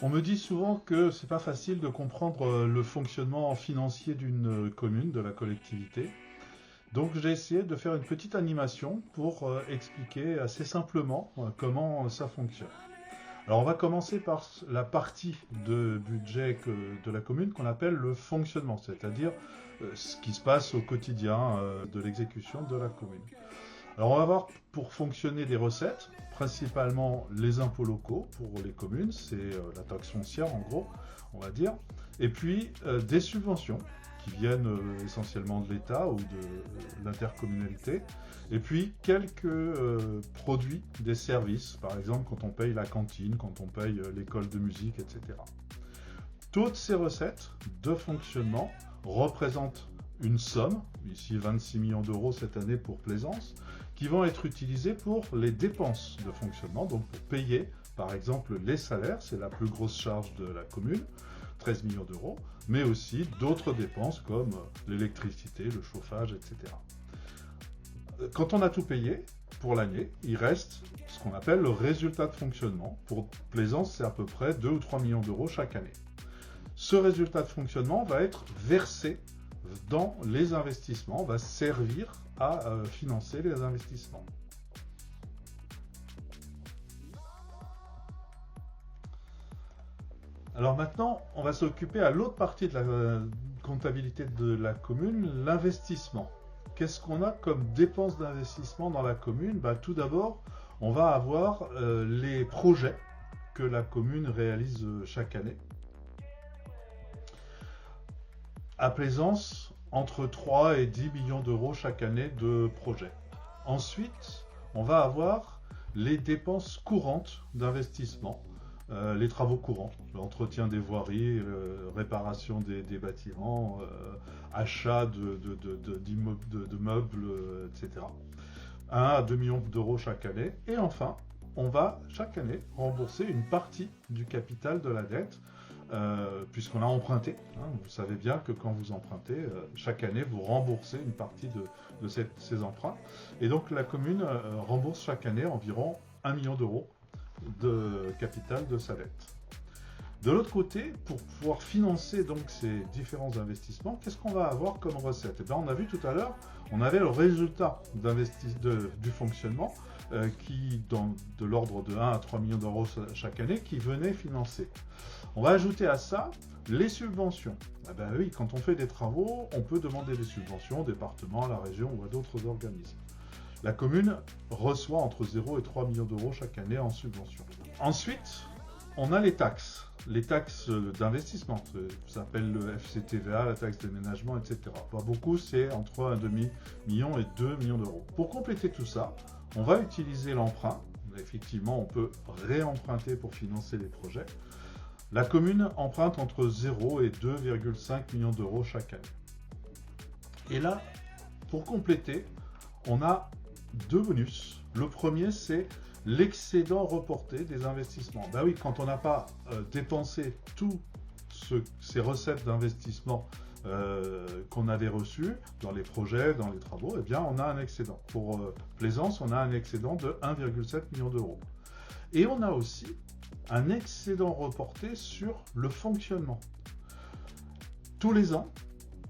On me dit souvent que c'est pas facile de comprendre le fonctionnement financier d'une commune, de la collectivité. Donc j'ai essayé de faire une petite animation pour expliquer assez simplement comment ça fonctionne. Alors on va commencer par la partie de budget de la commune qu'on appelle le fonctionnement, c'est-à-dire ce qui se passe au quotidien de l'exécution de la commune. Alors on va avoir pour fonctionner des recettes, principalement les impôts locaux pour les communes, c'est la taxe foncière en gros, on va dire, et puis des subventions qui viennent essentiellement de l'État ou de l'intercommunalité, et puis quelques produits des services, par exemple quand on paye la cantine, quand on paye l'école de musique, etc. Toutes ces recettes de fonctionnement représentent une somme, ici 26 millions d'euros cette année pour Plaisance, qui vont être utilisées pour les dépenses de fonctionnement, donc pour payer par exemple les salaires, c'est la plus grosse charge de la commune, 13 millions d'euros, mais aussi d'autres dépenses comme l'électricité, le chauffage, etc. Quand on a tout payé pour l'année, il reste ce qu'on appelle le résultat de fonctionnement. Pour Plaisance, c'est à peu près 2 ou 3 millions d'euros chaque année. Ce résultat de fonctionnement va être versé dans les investissements, va servir à financer les investissements. Alors maintenant, on va s'occuper à l'autre partie de la comptabilité de la commune, l'investissement. Qu'est-ce qu'on a comme dépenses d'investissement dans la commune? Tout d'abord, on va avoir les projets que la commune réalise chaque année. À Plaisance, entre 3 et 10 millions d'euros chaque année de projets. Ensuite, on va avoir les dépenses courantes d'investissement, les travaux courants, l'entretien des voiries, réparation des bâtiments, achat de meubles, etc. 1 à 2 millions d'euros chaque année. Et enfin, on va chaque année rembourser une partie du capital de la dette, puisqu'on a emprunté. Vous savez bien que quand vous empruntez, chaque année, vous remboursez une partie de ces emprunts. Et donc la commune rembourse chaque année environ 1 million d'euros de capital de sa dette. De l'autre côté, pour pouvoir financer donc ces différents investissements, qu'est-ce qu'on va avoir comme recette? On a vu tout à l'heure, on avait le résultat du fonctionnement qui, de l'ordre de 1 à 3 millions d'euros chaque année, qui venait financer. On va ajouter à ça les subventions. Oui, quand on fait des travaux, on peut demander des subventions au département, à la région ou à d'autres organismes. La commune reçoit entre 0 et 3 millions d'euros chaque année en subventions. Ensuite, on a les taxes d'investissement. Ça s'appelle le FCTVA, la taxe d'aménagement, etc. Pas beaucoup, c'est entre 1,5 million et 2 millions d'euros. Pour compléter tout ça, on va utiliser l'emprunt. Effectivement, on peut réemprunter pour financer les projets. La commune emprunte entre 0 et 2,5 millions d'euros chaque année. Et là, pour compléter, on a deux bonus. Le premier, c'est l'excédent reporté des investissements. Oui, quand on n'a pas dépensé toutes ces recettes d'investissement qu'on avait reçues dans les projets, dans les travaux, eh bien, on a un excédent. Pour Plaisance, on a un excédent de 1,7 million d'euros. Et on a aussi un excédent reporté sur le fonctionnement. Tous les ans,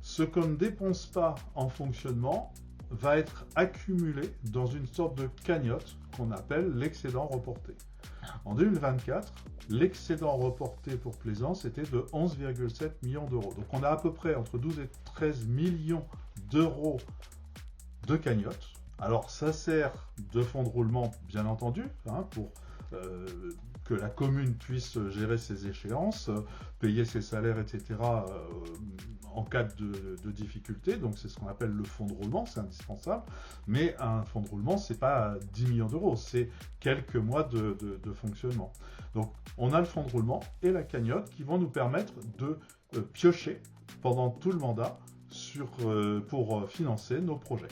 ce qu'on ne dépense pas en fonctionnement va être accumulé dans une sorte de cagnotte qu'on appelle l'excédent reporté. En 2024, l'excédent reporté pour Plaisance était de 11,7 millions d'euros. Donc on a à peu près entre 12 et 13 millions d'euros de cagnotte. Alors ça sert de fonds de roulement, bien entendu, pour que la commune puisse gérer ses échéances, payer ses salaires, etc. En cas de difficulté. Donc c'est ce qu'on appelle le fonds de roulement, c'est indispensable. Mais un fonds de roulement, c'est pas 10 millions d'euros, c'est quelques mois de fonctionnement. Donc on a le fonds de roulement et la cagnotte qui vont nous permettre de piocher pendant tout le mandat pour financer nos projets.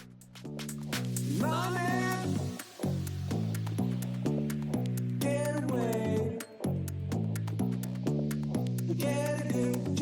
Get away. Get it.